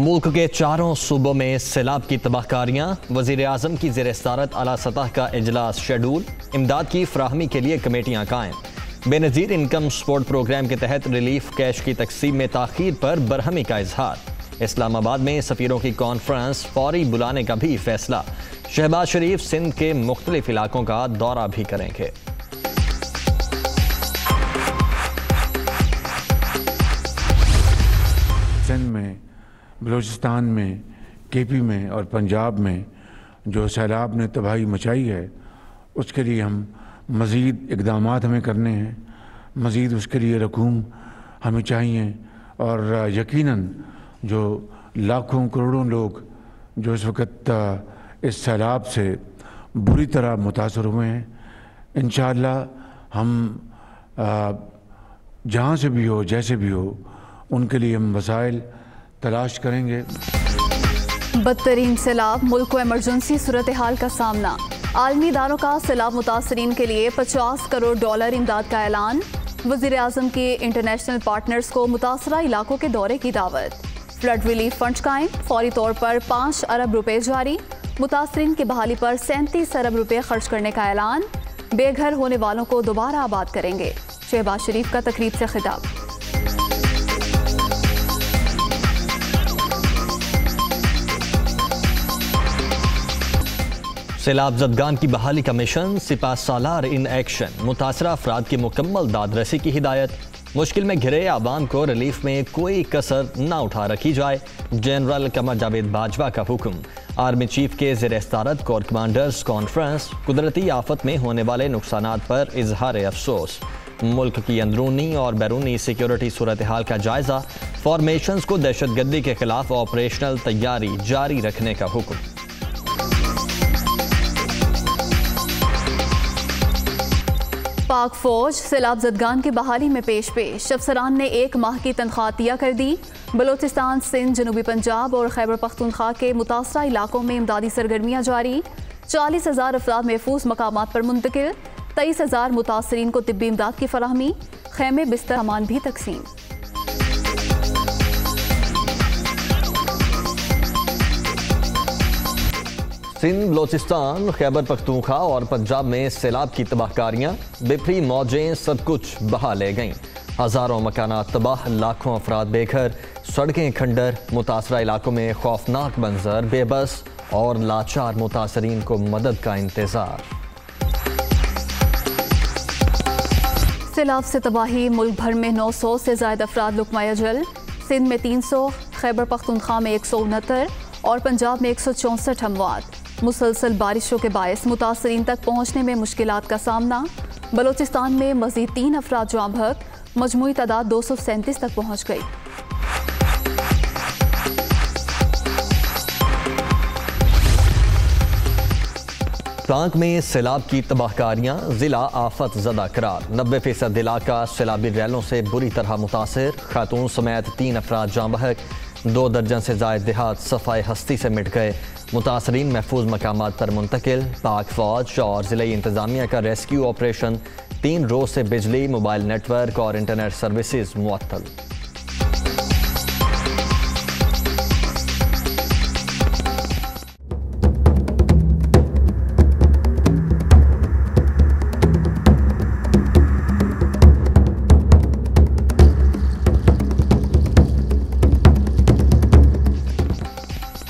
मुल्क के चारों सूबों में सैलाब की तबाहकारियाँ। वज़ीर-ए-आज़म की ज़ेर-सदारत आला सतह का इजलास शेड्यूल। इमदाद की फ्राहमी के लिए कमेटियाँ कायम। बेनज़ीर इनकम सपोर्ट प्रोग्राम के तहत रिलीफ कैश की तकसीम में ताख़ीर पर बरहमी का इजहार। इस्लामाबाद में सफ़ीरों की कॉन्फ्रेंस फौरी बुलाने का भी फैसला। शहबाज शरीफ सिंध के मुख्तलिफ इलाकों का दौरा भी करेंगे। सिंध में, बलूचिस्तान में, केपी में और पंजाब में जो सैलाब ने तबाही मचाई है, उसके लिए हम मज़ीद इक़दाम हमें करने हैं, मज़ीद उसके लिए रकूम हमें चाहिए। और यकीनन जो लाखों करोड़ों लोग जो इस वक्त इस सैलाब से बुरी तरह मुतासर हुए हैं, इंशाअल्लाह हम जहाँ से भी हो, जैसे भी हो, उनके लिए हम वसाइल तलाश करेंगे। बदतरीन सैलाब, मुल्क को इमरजेंसी सूरत हाल का सामना। आलमी इदारों का सैलाब मुतासरीन के लिए $50 करोड़ इमदाद का ऐलान। वज़ीर-ए-आज़म के इंटरनेशनल पार्टनर्स को मुतासरा इलाकों के दौरे की दावत। फ्लड रिलीफ फंड कायम, फौरी तौर पर 5 अरब रुपए जारी। मुतासरीन की बहाली पर 37 अरब रुपए खर्च करने का ऐलान। बेघर होने वालों को दोबारा आबाद करेंगे। शहबाज शरीफ का तकरीब से खिताब। सैलाब ज़दगान की बहाली का मिशन। सिपा Salaar in action. मुतासरा अफराद की मुकम्मल दादरसी की हिदायत। मुश्किल में घिरे आवाम को रिलीफ में कोई कसर न उठा रखी जाए। जनरल कमर जावेद बाजवा का हुक्म। आर्मी चीफ के ज़ेर-ए-सदारत कोर कमांडर्स कॉन्फ्रेंस। कुदरती आफत में होने वाले नुकसानात पर इजहार अफसोस। मुल्क की अंदरूनी और बैरूनी सिक्योरिटी सूरत हाल का जायजा। फॉर्मेशंस को दहशतगर्दी के खिलाफ ऑपरेशनल तैयारी जारी रखने का हुक्म। पाक फौज सैलाब ज़दगान की बहाली में पेश। अफसरान ने 1 माह की तनख्वाह तिया कर दी। बलूचिस्तान, सिंध, जनूबी पंजाब और खैबर पख्तूनख्वा के मुतासरा इलाकों में इमदादी सरगर्मियाँ जारी। 40,000 अफराद महफूज मकामात पर मुंतकिल। 23,000 मुतासरीन को तिब्बी इमदाद की फराहमी। खैमे बिस्तर सामान भी तकसीम। सिंध, बलूचिस्तान, खैबर पख्तूनख्वा और पंजाब में सैलाब की तबाहकारियाँ। बिफरी मौजें सब कुछ बहा ले गईं। हज़ारों मकानात तबाह, लाखों अफराद बेघर, सड़कें खंडर। मुतासरा इलाकों में खौफनाक मंजर। बेबस और लाचार मुतासरीन को मदद का इंतज़ार। सैलाब से तबाही, मुल्क भर में 900 से ज़ायद अफराद लुकमा अजल। सिंध में 300, खैबर पख्तूनख्वा में 169 और पंजाब में 164 अमवात। मुसलसल बारिशों के बायस मुतासरीन तक पहुँचने में मुश्किलात का सामना। बलूचिस्तान में मज़ीद 3 अफराद जाँ बहक, मजमूई तादाद 237 तक पहुँच गई। प्रांत में सैलाब की तबाहकारियाँ। ज़िला आफत ज़दा करार। 90% इलाका सैलाबी रैलों से बुरी तरह मुतासर। खातून समेत 3 अफराद जाँ बहक। 2 दर्जन से ज़ायद देहात सफ़ाए हस्ती से मिट गए। मुतासरीन महफूज मकामात पर मुंतकिल। पाक फौज और ज़िले इंतज़ामिया का रेस्क्यू ऑपरेशन। 3 रोज़ से बिजली, मोबाइल नेटवर्क और इंटरनेट सर्विसेज मुअत्तल।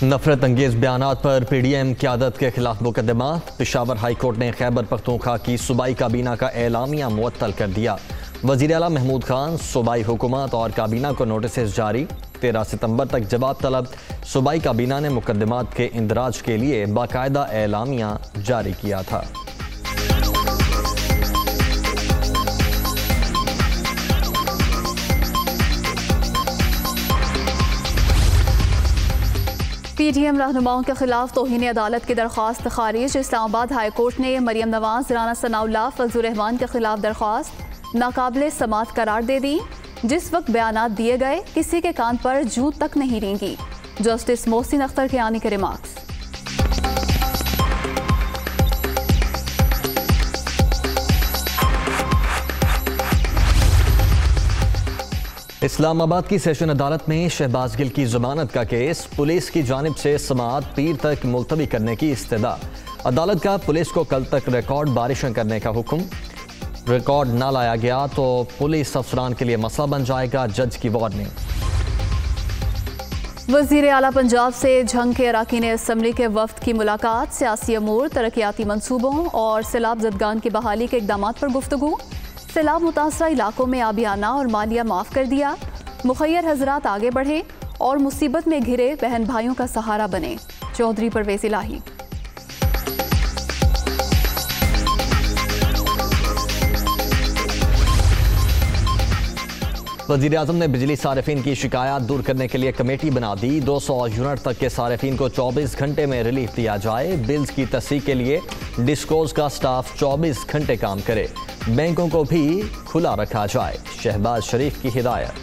नफरत अंगेज बयानात पर PDM क़यादत के खिलाफ मुकदमा। पेशावर हाई कोर्ट ने खैबर पख्तूनख्वा की सूबाई काबीना का एलामिया मुअत्तल कर दिया। वज़ीर आला महमूद खान, सूबाई हुकूमत और काबीना को नोटिस जारी। 13 सितंबर तक जवाब तलब। सूबाई काबीना ने मुकदमात के इंदराज के लिए बाकायदा एलामिया जारी किया था। PDM रहनुमाओं के खिलाफ तौहीन अदालत की दरख्वास्त खारिज। इस्लामाबाद हाई कोर्ट ने मरियम नवाज, राना सनाउल्लाह, फजलुर रहमान के खिलाफ दरख्वास्त नाकाबिले समात करार दे दी। जिस वक्त बयानात दिए गए, किसी के कान पर जूं तक नहीं रेंगी। जस्टिस मोहसिन अख्तर के आने के रिमार्क्स। इस्लामाबाद की सेशन अदालत में शहबाज गिल की जमानत का केस, पुलिस की जानिब से समाअत पीर तक मुलतवी करने की इस्तदा। अदालत का पुलिस को कल तक रिकॉर्ड बारिशें करने का हुक्म। रिकॉर्ड ना लाया गया तो पुलिस अफसरान के लिए मसला बन जाएगा, जज की वार्निंग। वज़ीर आला पंजाब से झंग के अराकीन असम्बली के वफ्द की मुलाकात, सियासी अमूर, तरक्याती मनसूबों और सैलाब ज़दगान की बहाली के इक़दाम पर गुफ्तगू। सैलाब मुतासरा इलाकों में आबियाना और मालिया माफ़ कर दिया। मुखय्यर हजरात आगे बढ़े और मुसीबत में घिरे बहन भाइयों का सहारा बने। चौधरी परवेज़ इलाही। वज़ीर-ए-आज़म ने बिजली सारिफीन की शिकायत दूर करने के लिए कमेटी बना दी। 200 यूनिट तक के सारिफीन को 24 घंटे में रिलीफ दिया जाए। बिल्स की तस्दीक के लिए डिस्कोज का स्टाफ 24 घंटे काम करे। बैंकों को भी खुला रखा जाए। शहबाज शरीफ की हिदायत।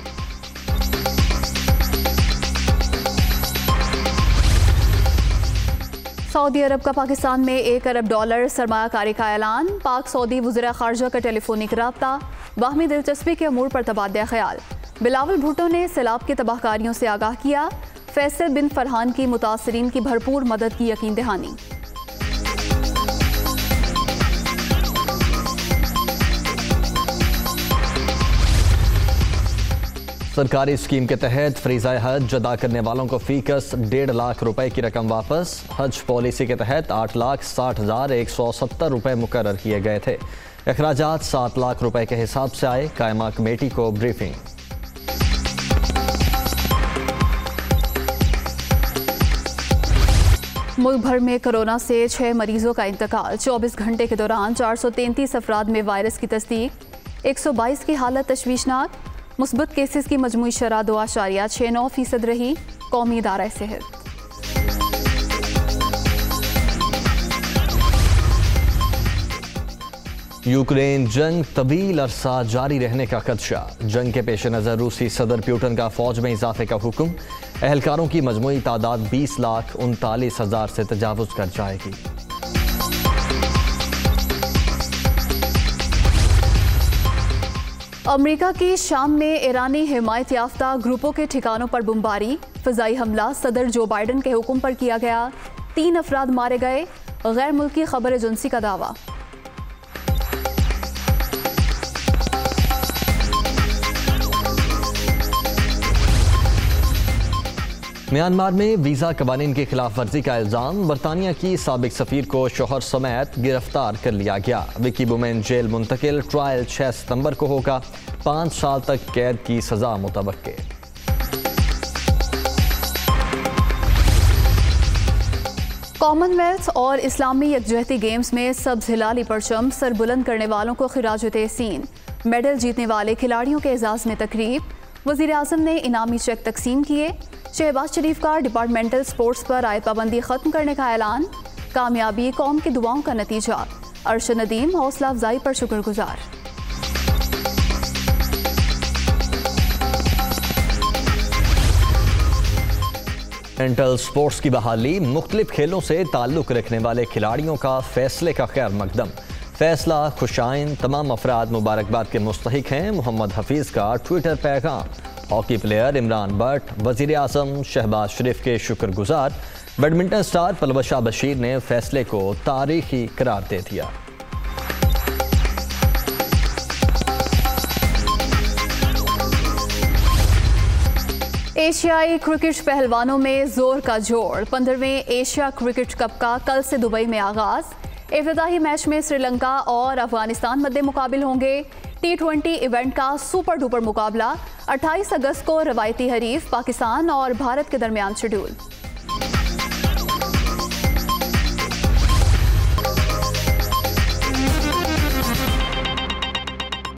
सऊदी अरब का पाकिस्तान में $1 अरब सरमायाकारी का ऐलान। पाक सऊदी वज़ीर ख़ारजा का टेलीफोनिक रब्ता, बाहमी दिलचस्पी के अमूर पर तबादला ख्याल। बिलावल भुट्टो ने सैलाब की तबाहकारियों से आगाह किया। फैसल बिन फरहान की मुतासरीन की भरपूर मदद की यकीन दहानी। सरकारी स्कीम के तहत फरीज़ा हज अदा करने वालों को फीकस 1.5 लाख रुपए की रकम वापस। हज पॉलिसी के तहत 8,60,170 रुपए मुकर्रर किए गए थे। अखराजात 7 लाख रुपए के हिसाब से आए। कायमा कमेटी को ब्रीफिंग। मुल्क भर में कोरोना से 6 मरीजों का इंतकाल। 24 घंटे के दौरान 433 अफराद में वायरस की तस्दीक। 122 की हालत तशवीशनाक। मुस्बत केसेस की मजमूई शरह 2.69% रही। कौमी इदारा सेहत। यूक्रेन जंग तवील अरसा जारी रहने का खदशा। जंग के पेश नज़र रूसी सदर पुतिन का फौज में इजाफे का हुक्म। एहलकारों की मजमूई तादाद 20,39,000 से तजावुज कर जाएगी। अमेरिका की शाम में ईरानी हिमायत याफ्ता ग्रुपों के ठिकानों पर बमबारी। फ़िज़ाई हमला सदर जो बाइडन के हुक्म पर किया गया। 3 अफराद मारे गए। गैर मुल्की खबर एजेंसी का दावा। म्यांमार में वीज़ा कवानीन की खिलाफ वर्जी का इल्ज़ाम। बरतानिया की साबिक सफ़ीर को शोहर समेत गिरफ्तार कर लिया गया। विकी बुमेन जेल मुंतकिल। ट्रायल 6 सितंबर को होगा। 5 साल तक कैद की सजा मुतवक्के। कॉमनवेल्थ और इस्लामी यकजहती गेम्स में सब्ज़ हिलाली परचम सर बुलंद करने वालों को खिराज तहसीन। मेडल जीतने वाले खिलाड़ियों के एजाज़ में तकरीब। वज़ीर-ए-आज़म ने इनामी चेक तकसीम किए। शहबाज शरीफ का डिपार्टमेंटल स्पोर्ट्स पर आयत पाबंदी खत्म करने का ऐलान। कामयाबी कौम की दुआओं का नतीजा। अरशद नदीम हौसला अफजाई पर शुक्रगुजार। मेंटल स्पोर्ट्स की बहाली। मुख्तलिफ खेलों से ताल्लुक़ रखने वाले खिलाड़ियों का फैसले का खैर मकदम। फैसला खुशाइन। तमाम अफराद मुबारकबाद के मुस्तहिक हैं। मोहम्मद हफीज़ का ट्विटर पैगाम। हॉकी प्लेयर इमरान बट वज़ीर-ए-आज़म शहबाज शरीफ के शुक्रगुजार। बैडमिंटन स्टार पलवश शाह बशीर ने फैसले को तारीखी करार दे दिया। एशियाई क्रिकेट पहलवानों में जोर का जोड़। 15वें एशिया क्रिकेट कप का कल से दुबई में आगाज। इफ्तिताही मैच में श्रीलंका और अफगानिस्तान मध्य मुकाबिल होंगे। T20 इवेंट का सुपर डुपर मुकाबला 28 अगस्त को रवायती हरीफ पाकिस्तान और भारत के दरमियान शेड्यूल।